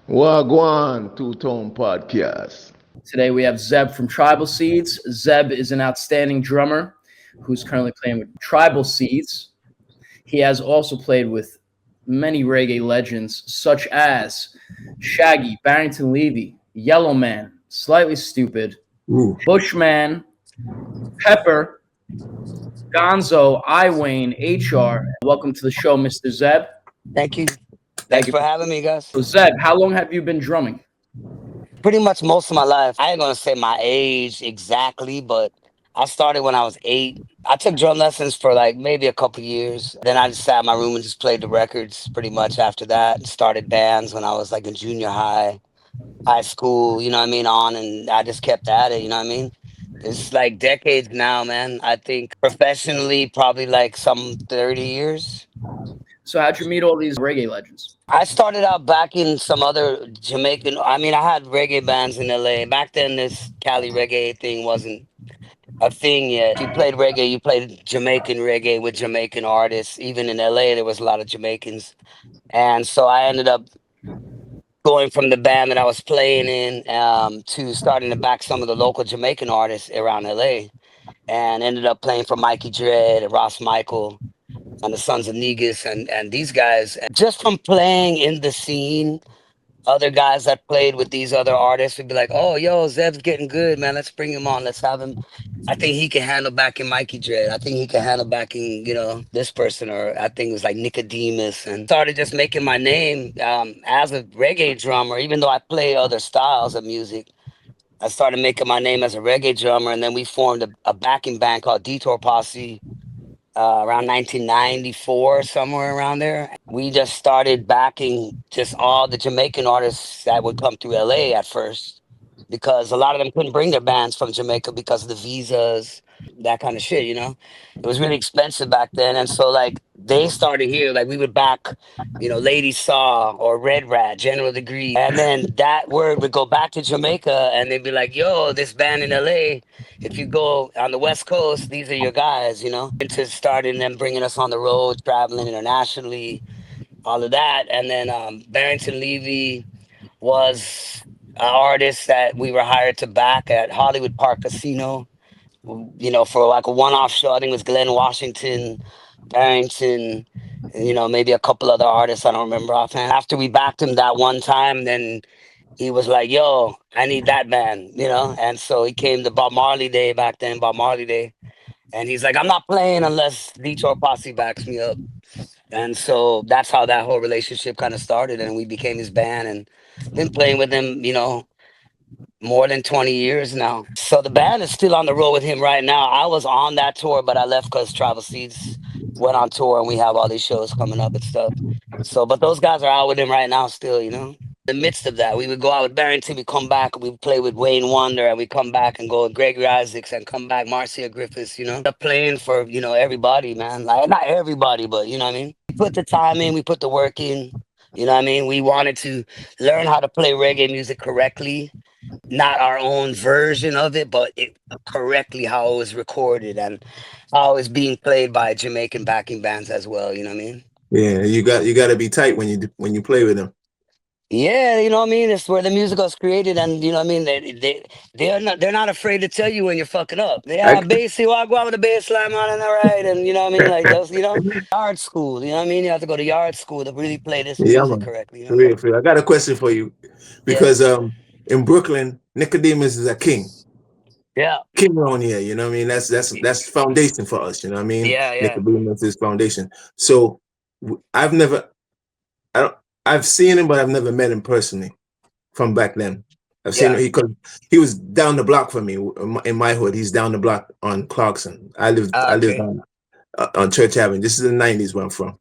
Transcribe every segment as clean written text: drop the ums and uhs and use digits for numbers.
Wagwan Two Tone Podcast. Today we have Zeb from Tribal Seeds. Zeb is an outstanding drummer who's currently playing with Tribal Seeds. He has also played with many reggae legends such as Shaggy, Barrington Levy, Yellowman, Slightly Stupid, Ooh. Bushman, Pepper, Gonzo, Iwayne, HR. Welcome to the show, Mr. Zeb. Thank you. Thank Thanks you. for having me, guys. So Zeb, how long have you been drumming? Pretty much most of my life. I ain't gonna say my age exactly, but I started when I was 8. I took drum lessons for like maybe a couple years. Then I just sat in my room and just played the records pretty much after that. Started bands when I was like in junior high, high school, you know what I mean, on, and I just kept at it, you know what I mean? It's like decades now, man. I think professionally, probably like some 30 years. So how'd you meet all these reggae legends? I started out back in some other Jamaican. I mean, I had reggae bands in LA. Back then, this Cali reggae thing wasn't a thing yet. If you played reggae, you played Jamaican reggae with Jamaican artists. Even in LA, there was a lot of Jamaicans. And so I ended up going from the band that I was playing in to starting to back some of the local Jamaican artists around LA. And ended up playing for Mikey Dread and Ross Michael and the Sons of Negus and these guys. Just from playing in the scene, other guys that played with these other artists would be like, "Oh, yo, Zeb's getting good, man. Let's bring him on. Let's have him. I think he can handle backing Mikey Dread. I think he can handle backing, this person." Or I think it was like Nicodemus. And started just making my name as a reggae drummer, even though I play other styles of music. I started making my name as a reggae drummer, and then we formed a backing band called Detour Posse around 1994, somewhere around there. We just started backing just all the Jamaican artists that would come through LA at first because a lot of them couldn't bring their bands from Jamaica because of the visas, that kind of shit. It was really expensive back then. And so, like, they started here, like, we would back, Lady Saw or Red Rat, General Degree. And then that word would go back to Jamaica and they'd be like, yo, this band in LA, if you go on the West Coast, these are your guys. Into starting them bringing us on the road, traveling internationally, all of that. And then Barrington Levy was an artist that we were hired to back at Hollywood Park Casino, for like a one-off show. I think it was Glenn Washington, Barrington, and, maybe a couple other artists I don't remember offhand. After we backed him that one time, then he was like, yo, I need that band. And so he came to Bob Marley Day back then, Bob Marley Day. And he's like, I'm not playing unless Detroit Posse backs me up. And so that's how that whole relationship kind of started. And we became his band and been playing with him, more than 20 years now. So the band is still on the road with him right now. I was on that tour, but I left because Travel Seeds went on tour and we have all these shows coming up and stuff. So, but those guys are out with him right now still. The midst of that, we would go out with Barrington, we come back, we play with Wayne Wonder, and we come back and go with Gregory Isaacs and come back Marcia Griffiths. They're playing for, everybody, man. Like, not everybody, but you know what I mean? We put the time in, we put the work in, you know what I mean? We wanted to learn how to play reggae music correctly, not our own version of it, but correctly how it was recorded and how it was being played by Jamaican backing bands as well, you know what I mean? Yeah, you got to be tight when you play with them. Yeah, you know what I mean? It's where the music was created, and you know what I mean? They're not afraid to tell you when you're fucking up. They I, have bass, you walk out with a bass line on and all right, and you know what I mean? Like those, yard school, you know what I mean? You have to go to yard school to really play this yeah, music man. correctly, you know For what I mean? real, for real. I got a question for you Yeah. because in Brooklyn, Nicodemus is a king. Yeah. King around here, you know what I mean? That's foundation for us, you know what I mean? Yeah, yeah. Nicodemus is foundation. So I've never I don't I've seen him, but I've never met him personally from back then. I've seen Yeah. him because he was down the block from me in my hood. He's down the block on Clarkson. I lived Okay. on Church Avenue. This is the 90s where I'm from.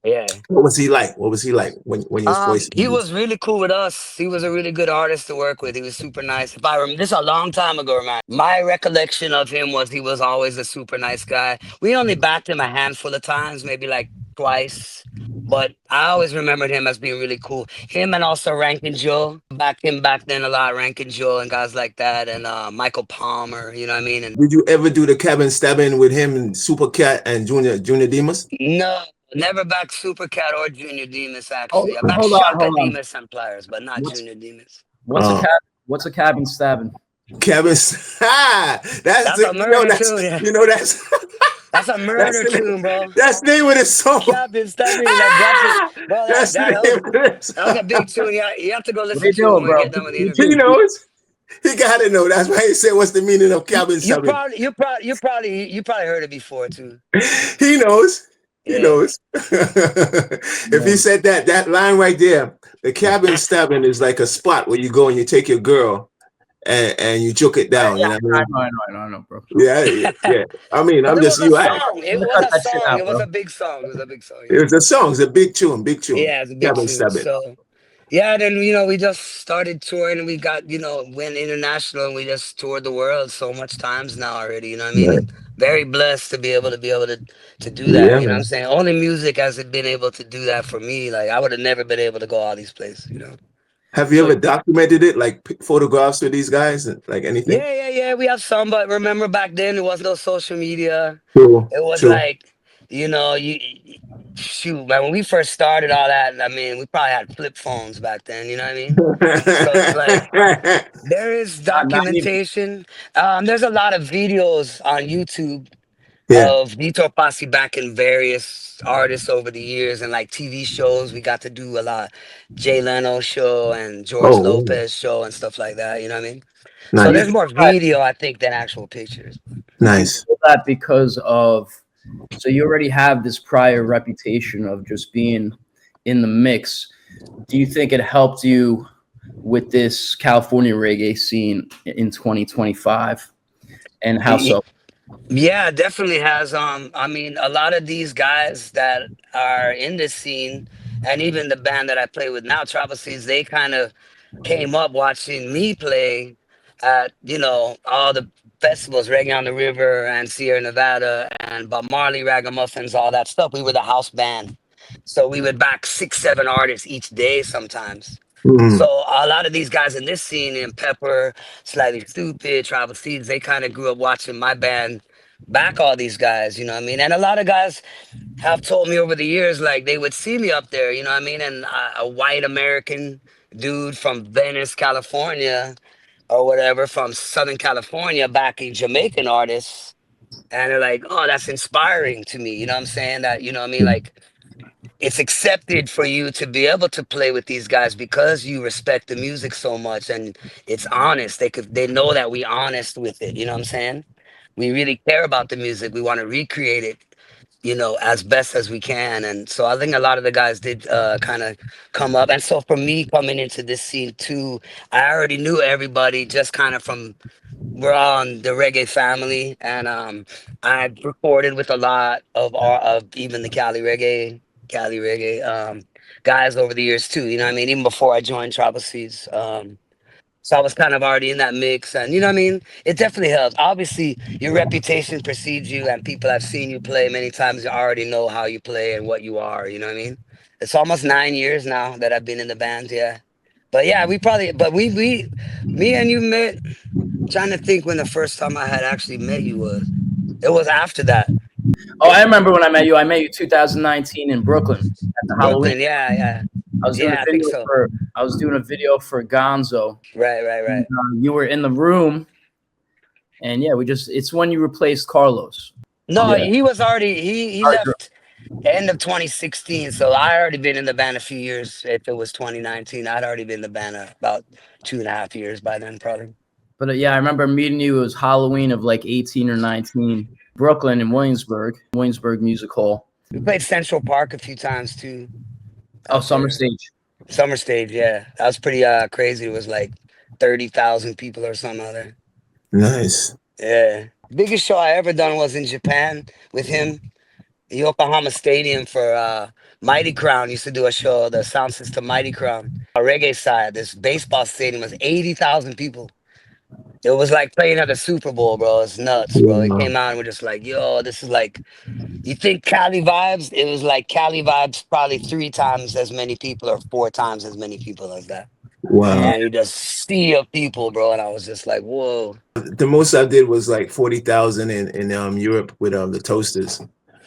Yeah. What was he like? What was he like when you was voicing He this? was really cool with us. He was a really good artist to work with. He was super nice. If I remember, this is a long time ago, man. My recollection of him was he was always a super nice guy. We only backed him a handful of times, maybe like twice. But I always remembered him as being really cool. Him and also Rankin Joe. Backed him back then a lot, Rankin Joe and guys like that. And Michael Palmer, you know what I mean? And Did you ever do the cabin stabbing with him and Super Cat and Junior Demus? no, Never back Supercat or Junior Demas. Oh, Actually, I back hold on, Shaka hold on. Demas and Pliers, but not What's Junior Demas. Oh. what's a cabin stabbing? Kevin, That's a murder tune. Yeah. That's That's a murder the, tune, bro. that's the name of the song. Cabin stabbing. That's it, bro. That's the name of the That was a song. big tune. Yeah, you have to go What are listen you to it doing, when we bro? get done with the He interview. He knows. He gotta know. That's why he said, "What's the meaning of cabin You stabbing?" probably heard it before too. He knows. He Yeah. knows. If he said that line right there, the cabin stabbing is like a spot where you go and you take your girl and you choke it down. Yeah, You know what I know, bro. I mean? Yeah. I mean, But I'm it just was a you. song. It was Cut a that shit song. out, It was bro. a big song. It was a big song. It was a song. It's a big tune. Big tune. Yeah, it's a big Cabin tune. stabbing. So yeah, then we just started touring and we got, went international and we just toured the world so much times now already, you know what I mean? Right. And very blessed to be able to do that. Yeah, You know what man. I'm saying? Only music hasn't been able to do that for me. Like I would have never been able to go all these places. Have you So ever documented it, like photographs with these guys, like anything? yeah. We have some, but remember back then there was no social media. True. It was True. like, shoot, man, when we first started all that, I mean, we probably had flip phones back then, you know what I mean? So it's like there is Not even. documentation. There's a lot of videos on YouTube Yeah. of Vitor Posse backing various artists over the years and like TV shows. We got to do a lot. Jay Leno show and George Oh, Lopez show and stuff like that, you know what I mean? So nice. there's more video, I think, than actual pictures. Nice. That because of, so you already have this prior reputation of just being in the mix. Do you think it helped you with this California reggae scene in 2025? And how so? Yeah, it definitely has. I mean, a lot of these guys that are in this scene, and even the band that I play with now, Tribal Seeds, they kind of came up watching me play at, all the festivals, Reggae on the River and Sierra Nevada and Bob Marley, Ragamuffins, all that stuff. We were the house band. So we would back 6, 7 artists each day sometimes. Mhm. So a lot of these guys in this scene, in Pepper, Slightly Stupid, Tribal Seeds, they kind of grew up watching my band back all these guys, you know what I mean? And a lot of guys have told me over the years, like they would see me up there, you know what I mean? And a white American dude from Venice, California, or whatever, from Southern California, backing Jamaican artists. And they're like, oh, that's inspiring to me. You know what I'm saying? That, you know what I mean? Like, it's accepted for you to be able to play with these guys because you respect the music so much and it's honest. They know that we honest with it. You know what I'm saying? We really care about the music. We want to recreate it, as best as we can. And so I think a lot of the guys did kind of come up. And so for me coming into this scene too, I already knew everybody just kind of from we're on the reggae family, and I recorded with a lot of even the Cali reggae guys over the years too. You know what I mean? Even before I joined Tribal Seeds. So I was kind of already in that mix, and you know what I mean? It definitely helps. Obviously, your reputation precedes you, and people have seen you play many times. You already know how you play and what you are. You know what I mean? It's almost 9 years now that I've been in the band. Yeah, but yeah, me and you met. Trying to think when the first time I had actually met you was. It was after that. Oh, I remember when I met you. I met you 2019 in Brooklyn at the Halloween. Brooklyn, yeah. I was doing Yeah, a I think video so. for Gonzo. Right. You were in the room, and yeah, it's when you replaced Carlos. No, Yeah. he was already he left end of 2016. So I already been in the band a few years. If it was 2019, I'd already been in the band about 2.5 years by then, probably. But yeah, I remember meeting you. It was Halloween of like 18 or 19, Brooklyn in Williamsburg Music Hall. We played Central Park a few times too. Oh, Summer Stage. Summer Stage, yeah. That was pretty crazy. It was like 30,000 people or something out there. Nice. Yeah. Biggest show I ever done was in Japan with him. The Yokohama Stadium for Mighty Crown used to do a show, the sound system Mighty Crown. A reggae side, this baseball stadium was 80,000 people. It was like playing at the Super Bowl, bro. It's nuts, bro. It came out and we're just like, yo, this is like, you think Cali vibes? It was like Cali vibes, probably 3 times as many people or 4 times as many people as that. Wow. And you just sea of people, bro. And I was just like, whoa. The most I did was like 40,000 in Europe with the Toasters.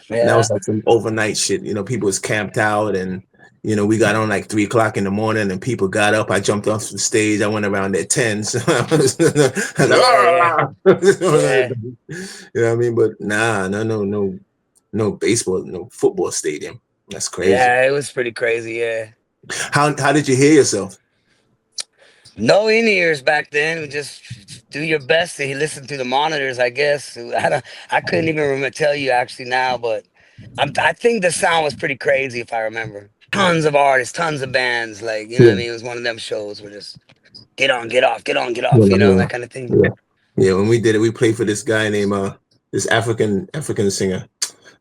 And that Yeah. was like some overnight shit. You know, people was camped out, and you know, we got on like 3 o'clock in the morning, and people got up. I jumped off the stage. I went around at 10. So I was like, Yeah. "Ah!" Yeah. You know what I mean? But nah, no baseball, no football stadium. That's crazy. Yeah. It was pretty crazy. Yeah. How did you hear yourself? No in ears back then. Just do your best to listen to the monitors. I guess I couldn't even remember tell you actually now, but I think the sound was pretty crazy if I remember. Tons of artists, tons of bands. Like you know what I Yeah, mean. It was one of them shows where just get on, get off, get on, get yeah, off. You know yeah, that kind of thing. yeah. Yeah, when we did it, we played for this guy named this African singer.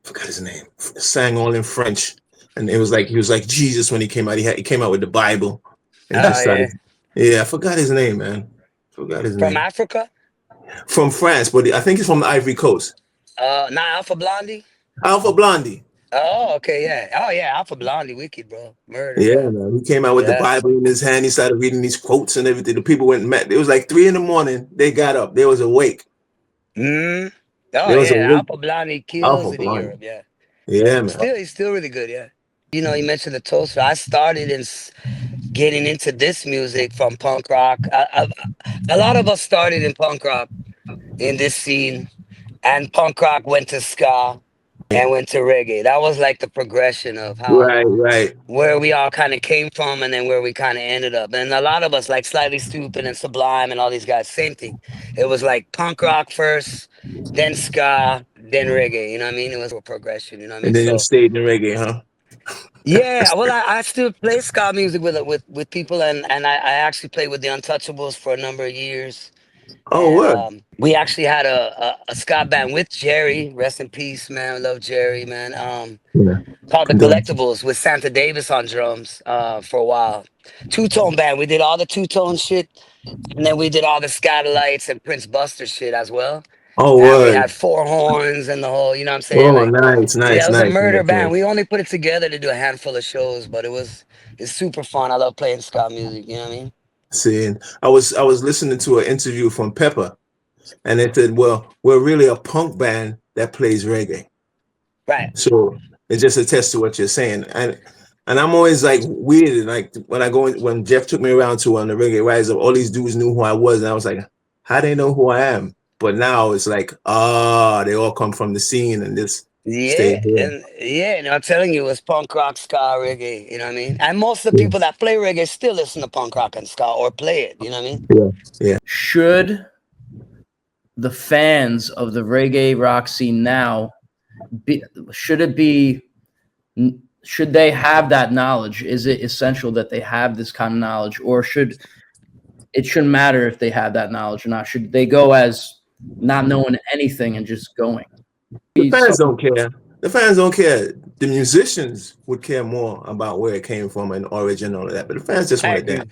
Forgot his name. Sang all in French, and it was like he was like Jesus when he came out. He came out with the Bible, and Oh just yeah, started. Yeah, I forgot his name, man. Forgot his from name. Africa. From France, but I think he's from the Ivory Coast. Not Alpha Blondie. Alpha Blondie. Oh, okay, yeah. Oh, yeah, Alpha Blondie, wicked, bro. Murder, Yeah, yeah. man. He came out with the Yeah. Bible in his hand. He started reading these quotes and everything. The people went mad. It was like 3 in the morning. They got up. They was awake. Mm. Oh, There was yeah, awake. Alpha Blondie kills Alpha it in Blondie. Europe, yeah. Yeah, man. He's still really good, yeah. You know, you mentioned the toaster. I started getting into this music from punk rock. A lot of us started in punk rock in this scene, and punk rock went to ska and went to reggae. That was like the progression of how Right, right. where we all kind of came from and then where we kind of ended up. And a lot of us, like Slightly Stupid and Sublime and all these guys, same thing. It was like punk rock first, then ska, then reggae. You know what I mean? It was a progression. You know what I mean? And then you So stayed in reggae, huh? yeah, well, I still play ska music with people, and I actually played with the Untouchables for a number of years. Oh, And word. we actually had a ska band with Jerry. Rest in peace, man. I love Jerry, man. Yeah. Called the Condolences. Collectibles with Santa Davis on drums for a while. Two-tone band. We did all the two-tone shit, and then we did all the Skylights and Prince Buster shit as well. Oh, And we word. had four horns and the whole, you know what I'm saying? Oh, Like, nice, yeah, nice, it was a nice, murder nice, band. nice. We only put it together to do a handful of shows, but it's super fun. I love playing ska music, you know what I mean? Seeing, I was listening to an interview from Pepper, and they said, "Well, we're really a punk band that plays reggae." Right. So it just attests to what you're saying, and I'm always like weird, like when I go in, when Jeff took me around to on the Reggae Rise Up, all these dudes knew who I was, and I was like, how they know who I am? But now it's like, they all come from the scene and just stay Yeah, here. and yeah, and I'm telling you, it's punk rock, ska, reggae. You know what I mean? And most of the Yeah, people that play reggae still listen to punk rock and ska or play it. You know what I mean? yeah, yeah. Should the fans of the reggae rock scene now be, should it be should they have that knowledge? Is it essential that they have this kind of knowledge, or it shouldn't matter if they have that knowledge or not? Should they go as not knowing anything and just going? The fans don't care. The fans don't care. The musicians would care more about where it came from and origin and all of that. But the fans just I want to dance. agree.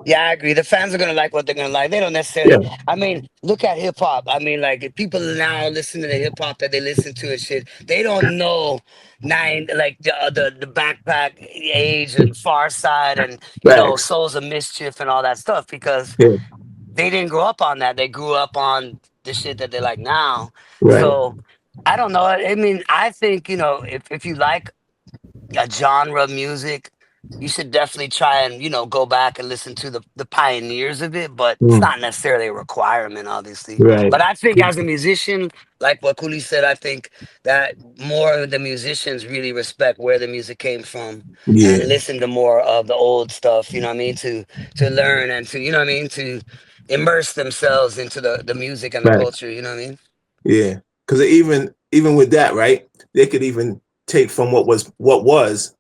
Yeah, I agree. The fans are gonna like what they're gonna like. They don't Yeah, necessarily. I mean, look at hip hop. I mean, like if people now listen to the hip hop that they listen to and shit, they don't know like the Backpack Age and Far Side and facts. Souls of Mischief and all that stuff because Yeah, they didn't grow up on that. They grew up on the shit that they like now. right, So I don't know. I mean, I think if you like a genre of music, you should definitely try and go back and listen to the pioneers of it. But it's mm, not necessarily a requirement, obviously. right. But I think as a musician, like what Cooley said, I think that more of the musicians really respect where the music came from and Yeah, listen to more of the old stuff. You know what I mean? To learn and to to immerse themselves into the music and the facts. culture. You know what I mean? Yeah, because even with that, right? They could even take from what was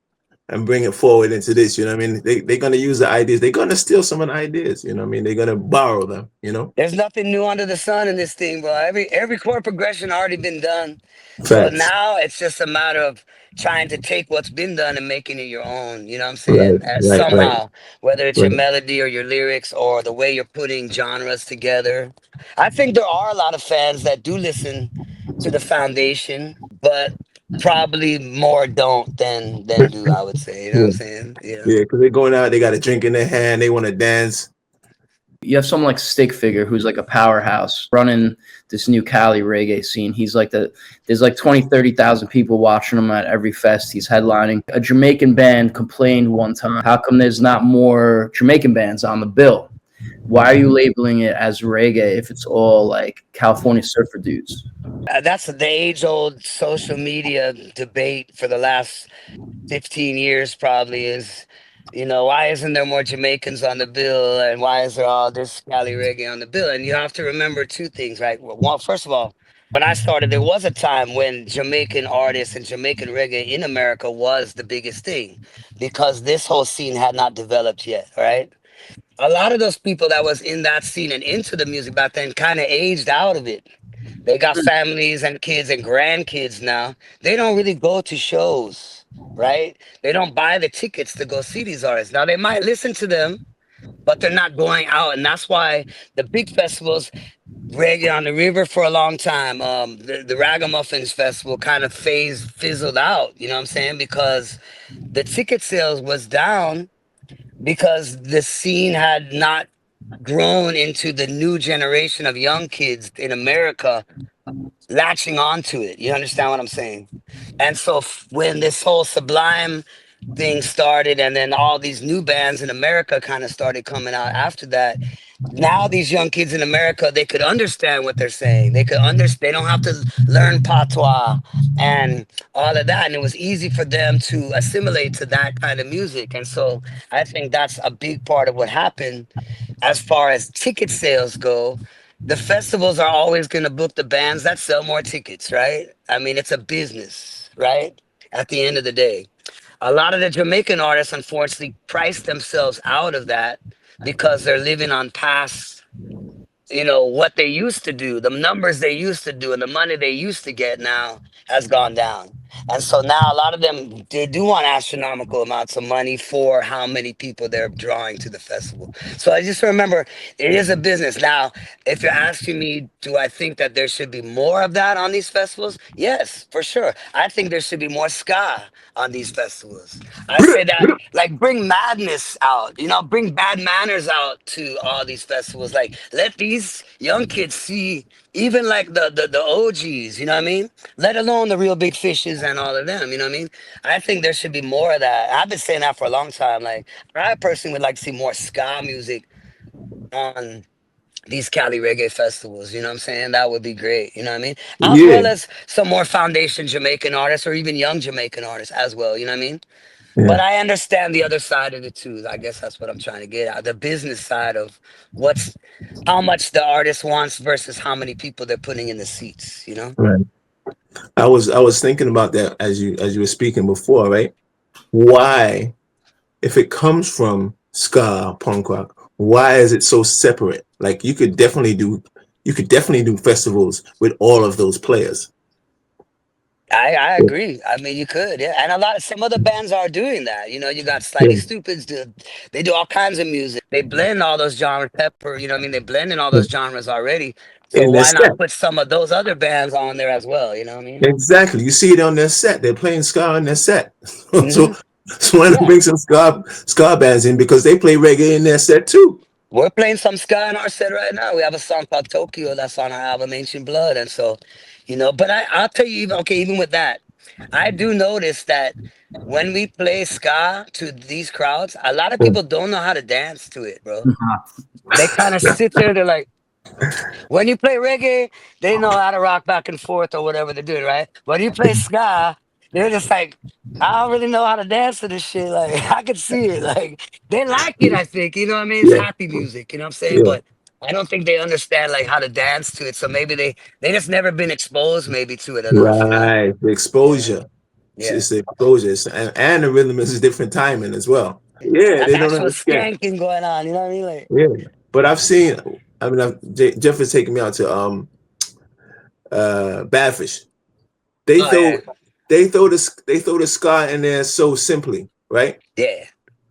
and bring it forward into this. You know what I mean? They're gonna use the ideas. They're gonna steal some of the ideas. You know what I mean? They're gonna borrow them. You know? There's nothing new under the sun in this thing, bro. Every chord progression already been done. So Facts. now it's just a matter of trying to take what's been done and making it your own. You know what I'm Right, saying? right, right, Somehow, whether it's your right. melody or your lyrics or the way you're putting genres together. I think there are a lot of fans that do listen to the foundation, but probably more don't than do, I would say. You know what I'm Yeah, saying? Yeah. yeah. Because they're going out. They got a drink in their hand. They want to dance. You have someone like Stick Figure, who's like a powerhouse running this new Cali reggae scene. He's like there's like 20, 30,000 people watching him at every fest he's headlining. A Jamaican band complained one time, how come there's not more Jamaican bands on the bill? Why are you labeling it as reggae if it's all like California surfer dudes? That's the age-old social media debate for the last 15 years probably is, why isn't there more Jamaicans on the bill and why is there all this Cali reggae on the bill? And you have to remember two things, right? Well, first of all, when I started, there was a time when Jamaican artists and Jamaican reggae in America was the biggest thing because this whole scene had not developed yet, right? A lot of those people that was in that scene and into the music back then kind of aged out of it. They got families and kids and grandkids now. They don't really go to shows, right? They don't buy the tickets to go see these artists. Now they might listen to them, but they're not going out. And that's why the big festivals, Reggae on the River for a long time, the Ragamuffins Festival kind of fizzled out, you know what I'm saying? Because the ticket sales was down because the scene had not grown into the new generation of young kids in America latching onto it. You understand what I'm saying? And so when this whole Sublime thing started and then all these new bands in America kind of started coming out after that, now these young kids in America, they could understand what they're saying. They could understand. They don't have to learn patois and all of that. And it was easy for them to assimilate to that kind of music. And so I think that's a big part of what happened as far as ticket sales go. The festivals are always going to book the bands that sell more tickets, right? I mean, it's a business, right? At the end of the day, a lot of the Jamaican artists, unfortunately, price themselves out of that because they're living on past, what they used to do, the numbers they used to do, and the money they used to get now has gone down. And so now a lot of them, they do want astronomical amounts of money for how many people they're drawing to the festival. So I just remember it is a business. Now, if you're asking me, do I think that there should be more of that on these festivals? Yes, for sure. I think there should be more ska on these festivals. I say that, like, bring madness out, bring bad manners out to all these festivals. Like, let these young kids see even like the OGs, you know what I mean? Let alone the real big fishes and all of them, you know what I mean? I think there should be more of that. I've been saying that for a long time. Like, I personally would like to see more ska music on these Cali reggae festivals, you know what I'm saying? That would be great, you know what I mean? As Yeah, well as some more foundation Jamaican artists or even young Jamaican artists as well, you know what I mean? But yeah, I understand the other side of it too. I guess that's what I'm trying to get at. The business side of how much the artist wants versus how many people they're putting in the seats, you know? right. I was thinking about that as you were speaking before, right? Why, if it comes from ska punk rock, why is it so separate? Like you could definitely do festivals with all of those players. I agree. I mean, you could, yeah. And some other bands are doing that. You got Slightly Yeah. Stupids. They do all kinds of music. They blend all those genres. Pepper, you know what I mean? They blend in all those genres already. So In their why set. not put some of those other bands on there as well? You know what I mean? Exactly. You see it on their set. They're playing ska on their set. Hmm. So why not Yeah. bring some ska bands in because they play reggae in their set too? We're playing some ska in our set right now. We have a song called Tokyo that's on our album Ancient Blood. And so, but I'll tell you, even with that, I do notice that when we play ska to these crowds, a lot of people don't know how to dance to it, bro. They kind of sit there, they're like, when you play reggae, they know how to rock back and forth or whatever they're doing, right? When you play ska, they're just like, I don't really know how to dance to this shit. Like, I could see it. Like, they like it, I think. You know what I mean? It's Yeah, happy music, you know what I'm saying? yeah. But I don't think they understand like how to dance to it. So maybe they just never been exposed maybe to it enough, you know? Right. The Yeah. exposure. Yeah. It's the exposure. And the rhythm is different timing as well. Yeah, That's they don't actual understand. skanking going on, you know what I mean? Like, Yeah. But Jeff has taken me out to Badfish. They oh yeah. throw they throw the ska in there so simply, right? Yeah.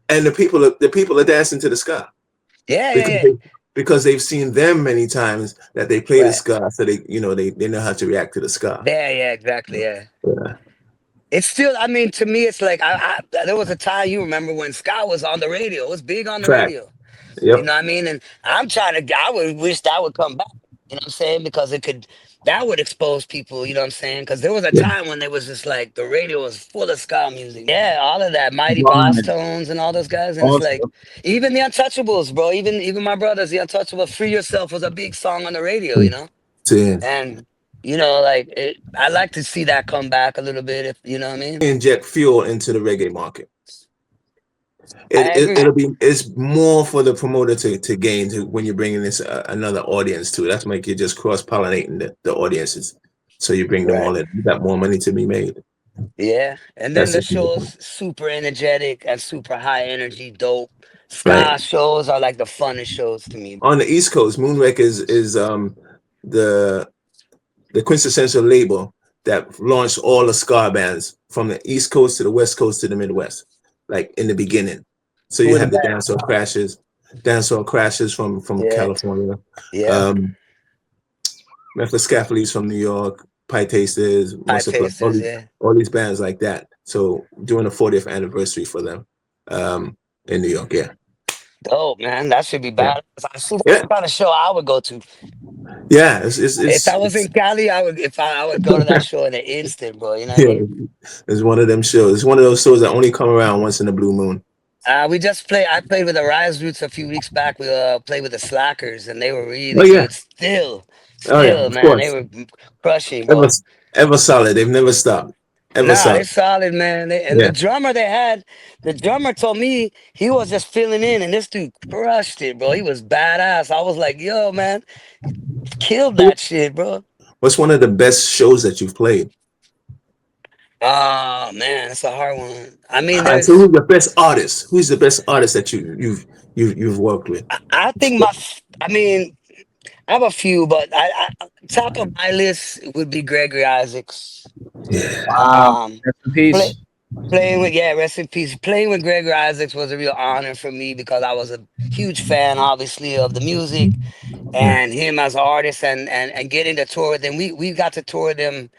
And the people are dancing to the ska Yeah, yeah, because yeah. they've seen them many times that they play the Right. ska, so they know how to react to the ska. Yeah, yeah, exactly. Yeah. Yeah. It's still, I mean, to me, it's like there was a time you remember when ska was on the radio. It was big on the Fact, radio. You Yep. know what I mean? And I would wish that would come back. You know what I'm saying? Because that would expose people. You know what I'm saying? Because there was a Yeah. time when there was just like the radio was full of ska music. Yeah, all of that, Mighty Boss Right. Tones and all those guys. And it's like Also, even the Untouchables, bro. Even my brothers, the Untouchables. Free Yourself was a big song on the radio. You know, to and like I like to see that come back a little bit. If you know what I mean. inject fuel into the reggae market. I agree. It's more for the promoter to gain when you're bringing this another audience to. That's like you're just cross pollinating the audiences. So you bring them Right. all in. You got more money to be made. Yeah, and then That's the the thing. shows super energetic and super high energy, dope. Right. Ska shows are like the funnest shows to me. On the East Coast, Moonwreck is the the quintessential label that launched all the ska bands from the East Coast to the West Coast to the Midwest, like in the beginning. So Who you are the have the bands? dancehall crashes from Yeah, California, yeah. um, Memphis Scaffolds from New York, Pie Tasters, High Muscle Club, pacers, yeah. all these bands like that. So doing the 40th anniversary for them in New York, yeah, Dope, man. That should be yeah, bad. I see that's yeah, the kind of show I would go to. yeah. If I was in Cali, I would go to that show in an instant, bro. You know what I Yeah, mean? it's one of them shows. It's one of those shows that only come around once in a blue moon. I played with the Rise Roots a few weeks back. We played with the Slackers, and they were Oh really yeah, good. Still, oh yeah, still, of man, they course. were crushing, Ever, bro. ever solid. They've never stopped. Ever Nah, they solid. solid, man. And the Yeah, drummer they had, the drummer told me he was just filling in, and this dude crushed it, bro. He was badass. I was like, yo, man, killed that shit, bro. what's one of the best shows that you've played? Oh man, that's a hard one. I mean, So who's the best artist? Who's the best artist that you've worked with? I think I mean, I have a few, but top of my list would be Gregory Isaacs. Yeah, Um, Rest in play, peace. rest in peace. Playing with Gregory Isaacs was a real honor for me because I was a huge fan, obviously, of the music yeah, and him as an artist, and getting to tour with them. We got to tour with him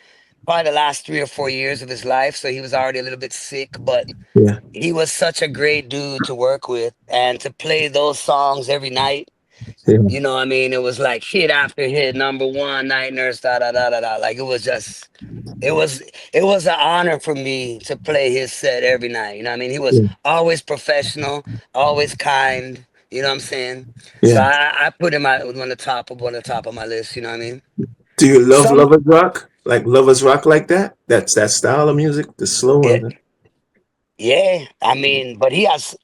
probably the last 3 or 4 years of his life, so he was already a little bit sick, but yeah, he was such a great dude to work with and to play those songs every night. yeah, You know what I mean? It was like hit after hit, number one, night nurse, da da da da da. Like it was it was an honor for me to play his set every night. You know what I mean? He was yeah, always professional, always kind. You know what I'm saying? So yeah. I put him at one of the top of my list. You know what I mean? Do you love Some lovers rock? Like lovers rock like that? That's that style of music, the slow yeah, one. yeah. I mean, but he has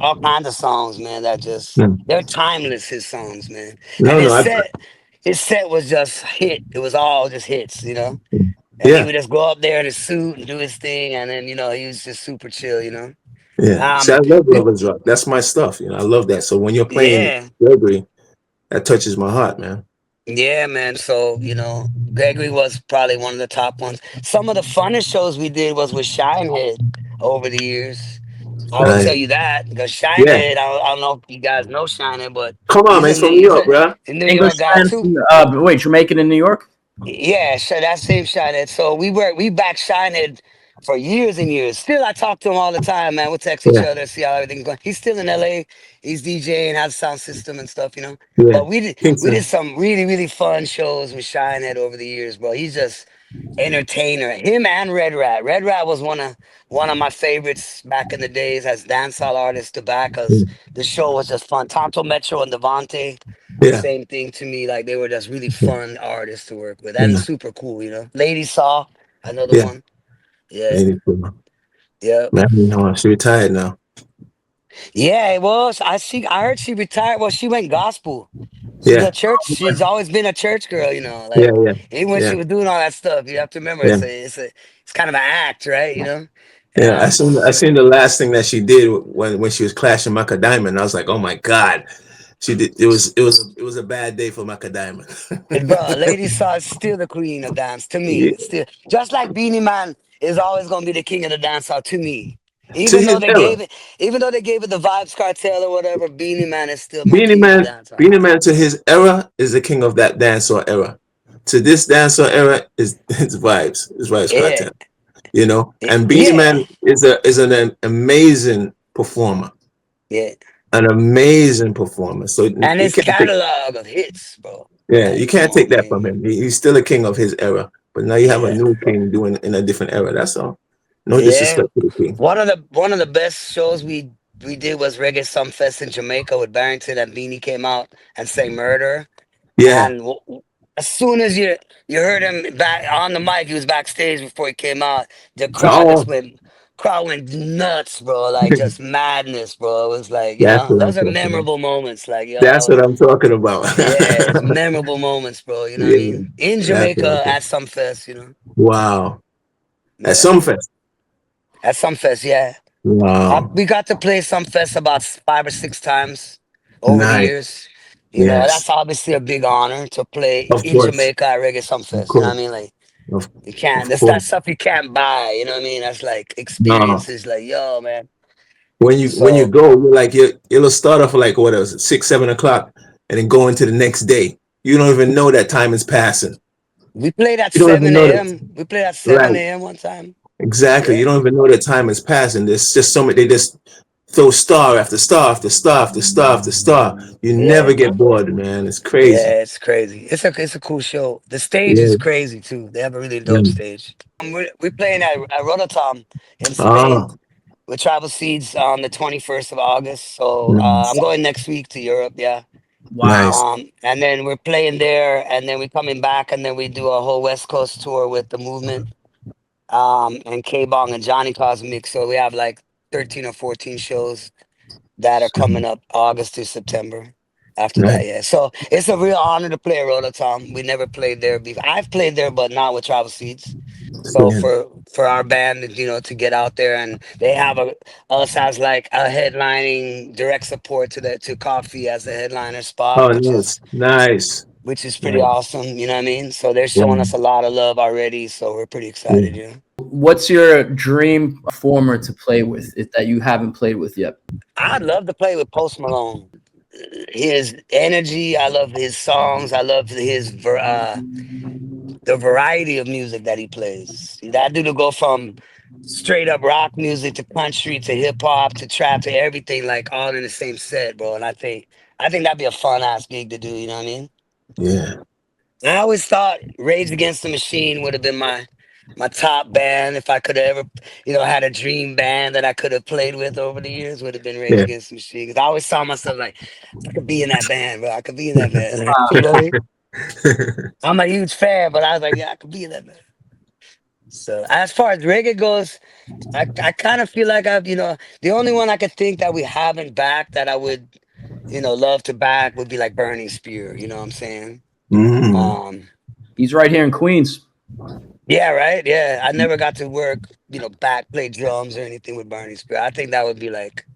all kinds of songs, man. That just No, they're timeless. His songs, man. And no, no. his set was just hit. It was all just hits. You know. And he Yeah, would just go up there in his suit and do his thing, and then he was just super chill. yeah. See, Um, I love we- lovers rock. That's my stuff. I love that. So when you're playing yeah, Gregory, that touches my heart, man. yeah, man. So Gregory was probably one of the top ones. Some of the funnest shows we did was with Shinehead over the years. I will Uh, tell you that because yeah. Shinehead, I don't know if you guys know Shinehead, but Come on, man. It's from New he's York, a bro. New English York guy band too. from, wait, Jamaican in New York? Yeah, so that same Shinehead. So we back Shinehead for years and years. Still, I talk to him all the time, man. We text each Yeah, other, see how everything's going. He's still in LA. He's DJing, has a sound system and stuff. yeah. But we did Kingston. some really, really fun shows with Shinehead over the years, bro. He's just entertainer. Him and Red Rat. Red Rat was one of my favorites back in the days as dancehall artists to back because the show was just fun. Tonto Metro and Devontae. Yeah, Same thing to me. Like they were just really yeah, fun artists to work with and yeah. super cool. Lady Saw, another Yeah. one. Yeah, Lady Cool. yeah. Man, she retired now. Yeah, it was. I heard she retired. Well, she went gospel. She's Yeah, a church. She's always been a church girl. yeah, Like yeah, even when yeah, she was doing all that stuff, you have to remember yeah, it's kind of an act, right? yeah. I So seen the last thing that she did when she was clashing Maka Diamond. I was like, oh my god, she did. It was a bad day for Maka Diamond. bro, Lady Saw is still the queen of dance to me. Yeah. It's still just like Beanie Man is always gonna be the king of the dance hall to me. To Even though his they era, gave it, even though they gave it the Vibes Cartel or whatever, Beanie Man is still my Beanie king of Man, dance hall. Beanie Man to his era is the king of that dancehall era. To this dancehall era is his vibes Yeah, cartel. You know, and Beanie yeah, Man is an amazing performer. yeah. an amazing performer. So And you his can't take, catalog of hits, bro. yeah, you Like, come can't on, take that from man. him. He's still a king of his era. But now you have a Yeah. new king doing it in a different era. That's all. No Yeah. disrespect to the king. One of the best shows we did was Reggae Sumfest in Jamaica with Barrington and Beanie came out and sang Murder. Yeah. And as soon as you heard him back on the mic, he was backstage before he came out. The Oh, crowd went nuts, bro. Like just madness, bro. It was like, that's what I'm those are talking about. memorable moments. Like, yo, That's what I'm talking about. yeah, it's memorable moments, bro. You know what I Yeah, mean? In that's what I'm Jamaica talking. at Sumfest, Wow. At yeah, Sumfest. at Sumfest, yeah. Wow. We got to play Sumfest about 5 or 6 times over the Nice. years. Yes. That's obviously a big honor to play Of in course. Jamaica at Reggae Of Sumfest. You know what course. I mean? Like, Of, you can't. of That's that course. stuff you can't buy. You know what I mean? That's like No. experiences. Like, yo, man. When you So go, you're like it'll start off like what else, 6, 7 o'clock, and then go into the next day. You don't even know that time is passing. we played at You don't even 7 know that. a.m. We played at 7 Right. a.m. one time. Exactly. You Yeah. don't even know that time is passing. There's just so many. They just throw star after star after star after star after star. You never Yeah. get bored, man. It's crazy. Yeah, it's crazy. It's a cool show. The stage Yeah. is crazy too. They have a really dope Yeah. stage. We're playing at Rototom in Ah, Spain with Tribal Seeds on the 21st of August. So I'm nice. going next week to Europe. Yeah. Nice. Wow. And then we're playing there, and then we're coming back, and then we do a whole West Coast tour with the movement, and K Bong and Johnny Cosmic. So we have like 13 or 14 shows that are coming up August to September. After that, Nice. yeah. So it's a real honor to play at Rototom. We never played there before. I've played there, but not with Travel Seeds. So Yeah. for our band, to get out there, and they have us as like a headlining direct support to Coffee as the headliner spot, Oh, which nice. is Nice. which is pretty Nice. awesome. You know what I mean? So they're showing Wow. us a lot of love already. So we're pretty Yeah. excited. Yeah. What's your dream performer to play with that you haven't played with yet? I'd love to play with Post Malone. His energy, I love his songs. I love the variety of music that he plays. That dude will go from straight up rock music to country to hip hop to trap to everything, like all in the same set, bro. And I think that'd be a fun ass gig to do. You know what I mean? Yeah. I always thought Rage Against the Machine would have been my top band if I could have ever, had a dream band that I could have played with over the years. Would have been Rage Yeah. Against the Machine. 'Cause I always saw myself like I could be in that band, bro. I could be in that band. You know what I mean? I'm a huge fan, but I was like, yeah, I could be in that band. So as far as reggae goes, I kind of feel like the only one I could think that we haven't backed that I would, love to back would be like Burning Spear. You know what I'm saying? Mm. Um, He's right here in Queens. yeah, right. Yeah, I never got to work, back play drums or anything with Burning Spear. I think that would be like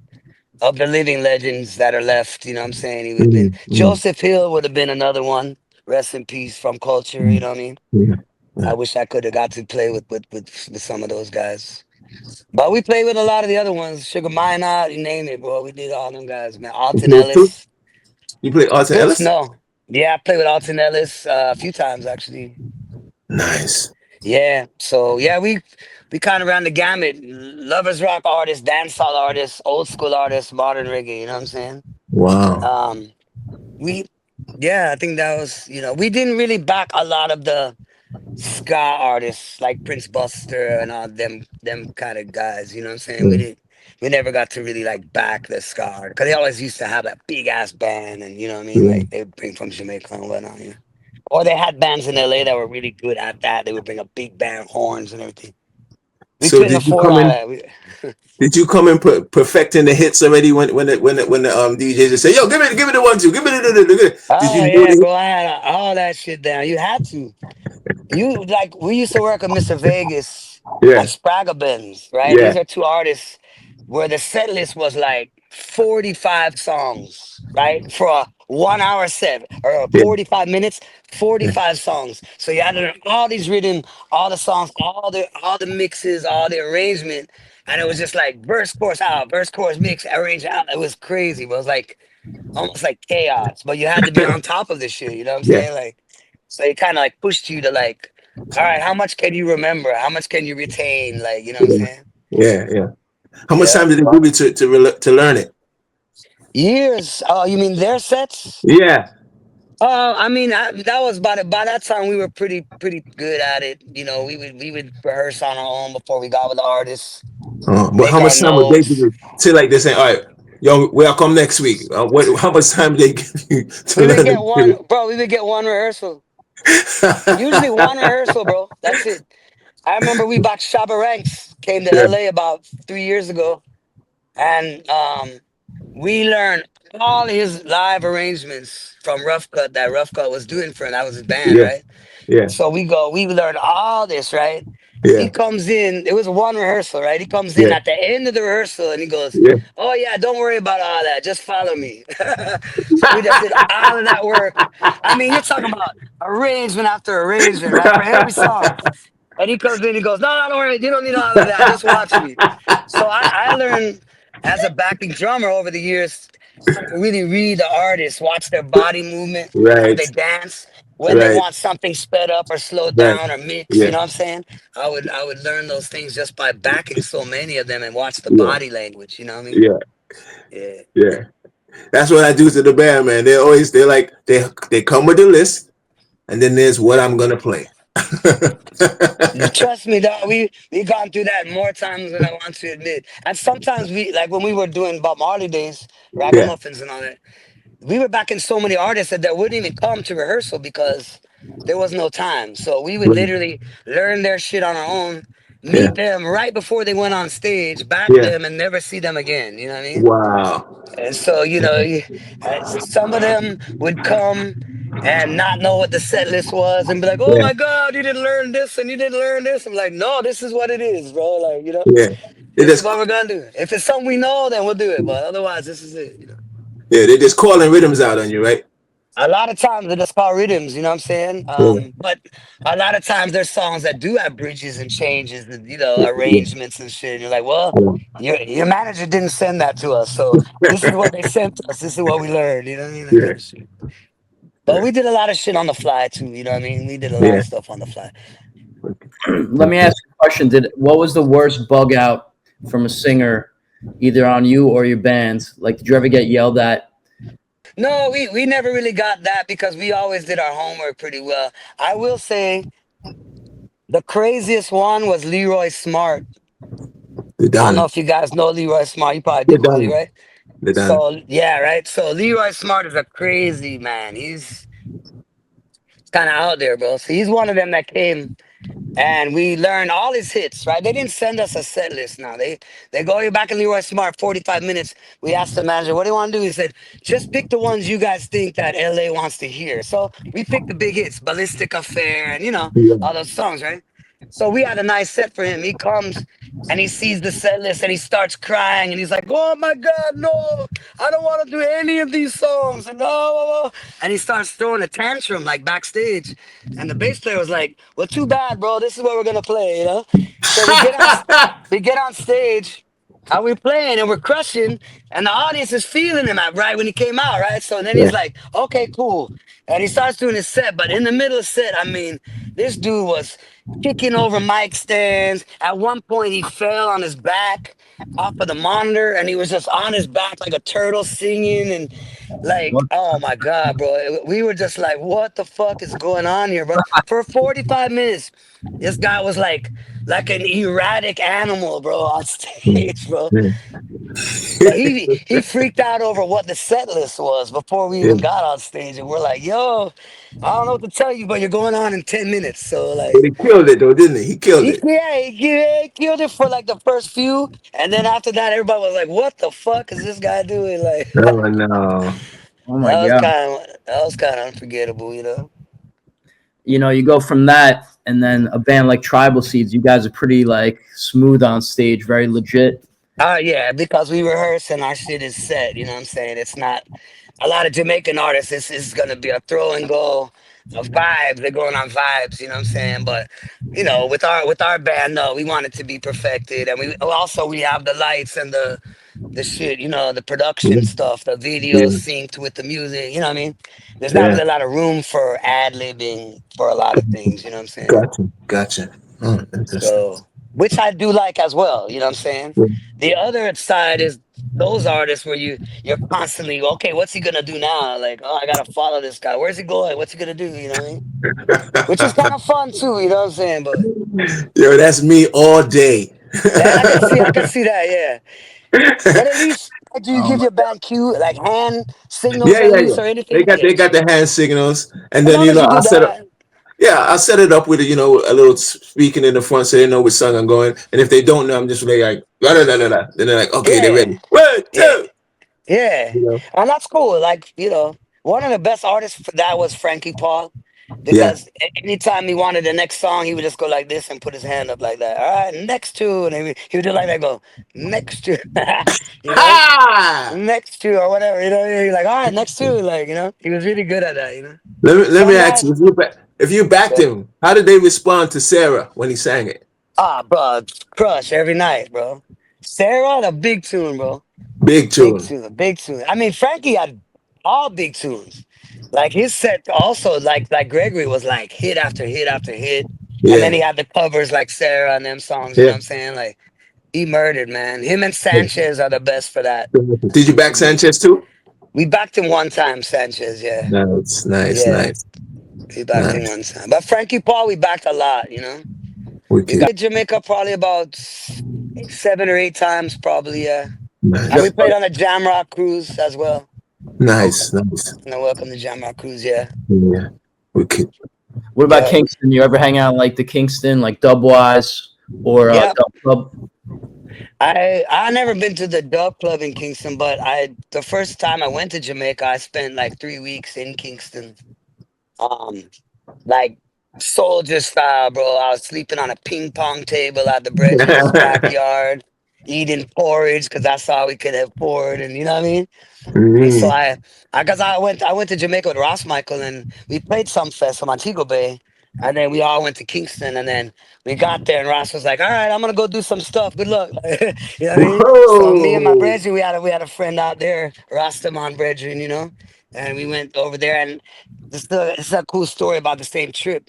of the living legends that are left. You know what I'm saying? He would have been Mm. Mm. Joseph Hill would have been another one. Rest in peace from Culture. You Mm. know what I mean? Yeah. I Yeah. wish I could have got to play with some of those guys. But we played with a lot of the other ones. Sugar Minot, you name it, bro. We did all them guys, man. You Alton play Toots? Ellis. You play Arthur Toots, Ellis? no. Yeah, I played with Alton Ellis a few times actually. Nice. Yeah. So yeah, we kind of ran the gamut. Lovers rock artists, dancehall artists, old school artists, modern reggae, you know what I'm saying? Wow. Um we yeah, I think that was, we didn't really back a lot of the ska artists like Prince Buster and all them kind of guys. You know what I'm saying? Yeah. We never got to really like back the ska because they always used to have that big ass band, and you know what I mean. Yeah. Like they would bring from Jamaica and whatnot. Or they had bands in LA that were really good at that. They would bring a big band, horns and everything. We So couldn't did you afford come all in? that. Did you come in perfecting the hits already when the DJs just say, "Yo, give me the 1 2, give me the." Did Oh you know yeah, the? bro, I had all that shit down. You had to. We used to work with Mr. Vegas and Yeah. Spragabins, right? These Yeah. are two artists where the set list was like 45 songs, right? For a 1 hour set or Yeah. 45 minutes, Yeah. 45 songs. So you had to learn all these rhythm, all the songs, all the mixes, all the arrangement. And it was just like verse, chorus out, verse, chorus, mix, arrange out. It was crazy, but it was like almost like chaos. But you had to be on top of this shit, you know what I'm Yeah. saying? Like, so it kind of like pushed you to like, all right, how much can you remember? How much can you retain? Like, you know what I'm Yeah. saying? Yeah. Yeah. How much Yeah. time did they give you to learn it? Years. Oh, you mean their sets? Yeah. I mean, that was by that time we were pretty good at it. You know, we would rehearse on our own before we got with the artists, But make how our much time would they give notes. you? Say like they're saying, all right, yo, we'll come next week. What? How much time they give you to We would learn get the one, bro. We would get one rehearsal. Usually shit? one rehearsal, bro. That's it. I remember we back Shabba Ranks came to Yeah, LA about 3 years ago, and we learned all his live arrangements from Rough Cut that Rough Cut was doing for him. That was his band, yeah, right? yeah, So we learned all this, right? He yeah, comes in, it was one rehearsal, right? He comes in yeah, at the end of the rehearsal and he goes, yeah. "Oh, yeah, don't worry about all that. Just follow me." So we just did all of that work. I mean, you're talking about arrangement after arrangement, right? For every song. And he comes in, he goes, "No, no, don't worry. You don't need all of that. Just watch me." So I learned as a backing drummer over the years how to really read the artist, watch their body movement, how Right, they dance, when they right, want something sped up or slowed right. down or mixed. You Yeah, know what I'm saying? I would learn those things just by backing so many of them and watch the yeah, body language. You know what I mean? yeah, Yeah. yeah. That's what I do to the band, man. They're like they come with the list, and then there's what I'm gonna play. Trust me, dog. We gone through that more times than I want to admit. And sometimes we like when we were doing Bob Marley days, Yeah, Ragamuffins and all that. We were backing so many artists that wouldn't even come to rehearsal because there was no time. So we would right. literally learn their shit on our own, Yeah, meet them right before they went on stage, back yeah. them, and never see them again. You know what I mean? Wow. And so, some of them would come and not know what the set list was and be like, "Oh Yeah, my God, you didn't learn this and you didn't learn this." I'm like, "No, this is what it is, bro. Like, yeah. They this is just what we're gonna do. If it's something we know, then we'll do it. But otherwise, this is it. yeah, they just calling rhythms out on you, right? A lot of times they're just called rhythms, you know what I'm saying? Yeah, But a lot of times there's songs that do have bridges and changes and yeah, arrangements and shit. And you're like, well, yeah. your manager didn't send that to us, so this is what they sent to us. This is what we learned. You know what I mean? That kind Yeah, of shit. But yeah, we did a lot of shit on the fly too. You know what I mean? We did a lot yeah. of stuff on the fly. Let me ask you a question. What was the worst bug out from a singer, either on you or your band? Like, did you ever get yelled at? No, we never really got that because we always did our homework pretty well. I will say the craziest one was Leroy Smart. They're I don't know done. if you guys know Leroy Smart. You probably They're do, Paulie, done. right? They're done. So yeah, right. So Leroy Smart is a crazy man. He's kind of out there, bro. So he's one of them that came and we learned all his hits, right? They didn't send us a set list now. They go here back in Leroy Smart, 45 minutes. We asked the manager, "What do you want to do?" He said, "Just pick the ones you guys think that LA wants to hear." So we picked the big hits, Ballistic Affair, and Yeah, all those songs, right? So we had a nice set for him. He comes and he sees the set list and he starts crying and he's like, "Oh my God, no, I don't want to do any of these songs." And no, and he starts throwing a tantrum like backstage. And the bass player was like, "Well, too bad, bro. This is what we're gonna play." So we get on stage and we're playing and we're crushing, and the audience is feeling him at right when he came out, right? So then yeah, he's like, "Okay, cool," and he starts doing his set. But in the middle of set, I mean, this dude was kicking over mic stands. At one point, he fell on his back off of the monitor, and he was just on his back like a turtle singing and like, What? oh my God, bro. We were just like, what the fuck is going on here, bro? For 45 minutes, this guy was like an erratic animal, bro, on stage, bro. yeah, But he freaked out over what the set list was before we yeah. even got on stage. And we're like, yo, I don't know what to tell you, but you're going on in 10 minutes. So But like he killed it though, didn't he? He killed it. he killed it for like the first few. And then after that, everybody was like, what the fuck is this guy doing? Like Oh no. Oh my God. that was kind of unforgettable. You go from that, and then a band like Tribal Seeds, you guys are pretty like smooth on stage, very legit. Yeah, because we rehearse and our shit is set. You know what I'm saying? It's not a lot of Jamaican artists. This is gonna be a throw and go of vibes. They're going on vibes. You know what I'm saying? But with our band, no, we want it to be perfected, and we have the lights and the shit. The production stuff, the video Yeah, synced with the music. You know what I mean? There's not yeah. really a lot of room for ad libbing for a lot of things. You know what I'm saying? Gotcha. Gotcha. Oh, interesting. So. which I do like as well. You know what I'm saying? Yeah. The other side is those artists where you're constantly okay. What's he gonna do now? Like, oh, I gotta follow this guy. Where's he going? What's he gonna do? You know what I mean? Which is kind of fun too. You know what I'm saying? But Yo, that's me all day. yeah, I can see that. Yeah, but at least do you give Um, your band cue like hand signals Yeah, at yeah, yeah. least or anything? They Yeah. got the hand signals, and As then long as you do I set up. that, Yeah, I set it up with a little speaking in the front so they know which song I'm going. And if they don't know, I'm just like la la la la la. Then they're like, okay, they're yeah, ready. One, yeah, two. yeah, You know? and that's cool. Like one of the best artists for that was Frankie Paul, Yeah. because anytime he wanted the next song, he would just go like this and put his hand up like that. All right, next two, and he would do like that. Go next two, you know, Ha! next two or whatever. You know, he's like, all right, next two. Like he was really good at that. Let Some me ask guys. you, if you backed him, how did they respond to Sarah when he sang it? Ah, bro, crush every night, bro. Sarah, the big tune, bro. Big Big tune. tune, big tune. I mean, Frankie had all big tunes. Like his set also, like Gregory was like hit after hit after hit. And then Yeah. he had the covers like Sarah and them songs, you know Yeah. what I'm saying? Like he murdered, man. Him and Sanchez are the best for that. Did you back Sanchez too? We backed him one time, Sanchez, yeah. Nice, nice, Yeah. nice, We backed him nice. one time. But Frankie Paul, we backed a lot, We Wicked. got Jamaica probably about 7 or 8 times, probably, yeah. And we Nice. played on a Jamrock cruise as well. Nice, nice. And I welcome the Jamrock cruise, yeah. Yeah. Wicked. what about Yeah. Kingston? You ever hang out like the Kingston, like Dubwise or Yeah. Dub Club? I never been to the dub club in Kingston, but the first time I went to Jamaica, I spent like 3 weeks in Kingston. Um, like soldier style, bro. I was sleeping on a ping pong table at the Bridges backyard, eating porridge because that's how we could have porridge, and you know what I mean. And so Mm. cause I went to Jamaica with Ross Michael and we played some fest from Montego Bay. And then we all went to Kingston and then we got there and Ross was like, all right, I'm gonna go do some stuff. Good luck. You know what I mean? So me and my Whoa. brethren, we had a friend out there, Rastaman brethren, and we went over there and this is a cool story about the same trip.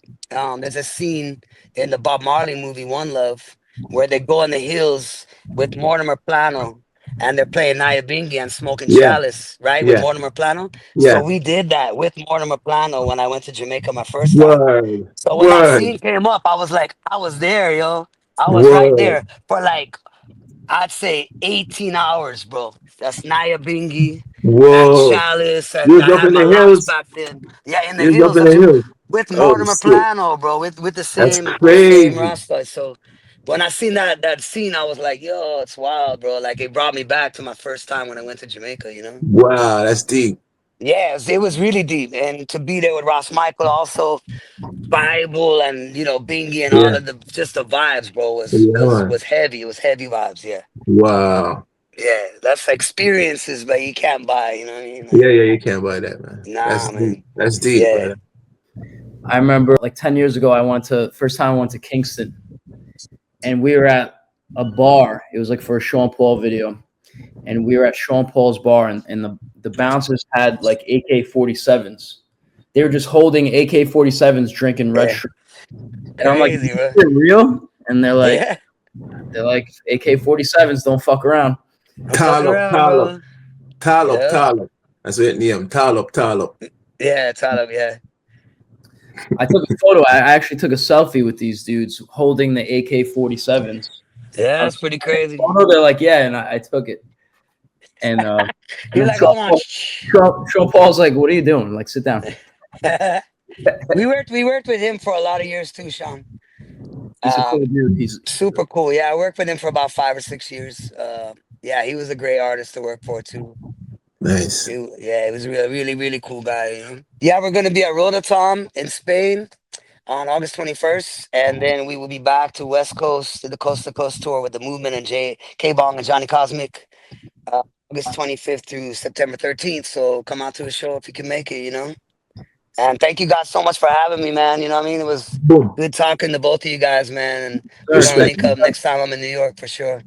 There's a scene in the Bob Marley movie One Love where they go in the hills with Mortimer Plano and they're playing Naya Bingi and Smoking Yeah, Chalice, right? With yeah, Mortimer Plano. So yeah. we did that with Mortimer Plano when I went to Jamaica my first time. Word, So when that word, scene came up, I was like, I was there, yo. I was right word. there for like, I'd say 18 hours, bro. That's Naya Bingi and Whoa. Chalice. You And was I up had in my the locks hills. back then. Yeah, in the You was up hills in of the Jamaica hills. with Oh Mortimer shit. Plano, bro, with the That's same crazy. Rasta. So when I seen that scene, I was like, yo, it's wild, bro. Like it brought me back to my first time when I went to Jamaica. Wow, that's deep. Yes, it was really deep. And to be there with Ross Michael also, Bible and Bingy and all Yeah, of the vibes, bro, was yeah, was man. was heavy. It was heavy vibes, yeah. Wow. Yeah. That's experiences, but you can't buy, you know what I mean? Yeah, Like, yeah, you can't buy that, man. That's nah, deep. man. That's deep, Yeah. brother. I remember like 10 years ago, first time I went to Kingston and we were at a bar. It was like for a Sean Paul video. And we were at Sean Paul's bar and the bouncers had like AK-47s. They were just holding AK-47s, drinking red Yeah. stripe. And I'm like, Crazy, bro. is it real? And Yeah. they're like AK-47s, don't fuck around. I'm fucking Talop, around, Talop, bro. Talop, Yeah. Talop. That's what it name. Talop, Talop. Yeah, Tyler, yeah. I took a photo. I actually took a selfie with these dudes holding the AK-47s. Yeah, I that's was pretty like, crazy. photo. They're like, yeah, and I took it. And You're then like, hold on. Sean Paul's like, what are you doing? Like, sit down. We worked with him for a lot of years too, Sean. He's a cool Um, dude. He's Super cool. Yeah, I worked with him for about 5 or 6 years. Yeah, he was a great artist to work for too. Nice. Yeah, he was a really, really, really cool guy. Yeah, we're gonna be at Rototom in Spain on August 21st, and then we will be back to West Coast to the Coast to Coast tour with the Movement and K Bong and Johnny Cosmic, uh, August 25th through September 13th. So come out to the show if you can make it. And thank you guys so much for having me, man. You know what I mean? It was Boom. good talking to both of you guys, man. And we're gonna sir, Respect, link man. up next time I'm in New York for sure.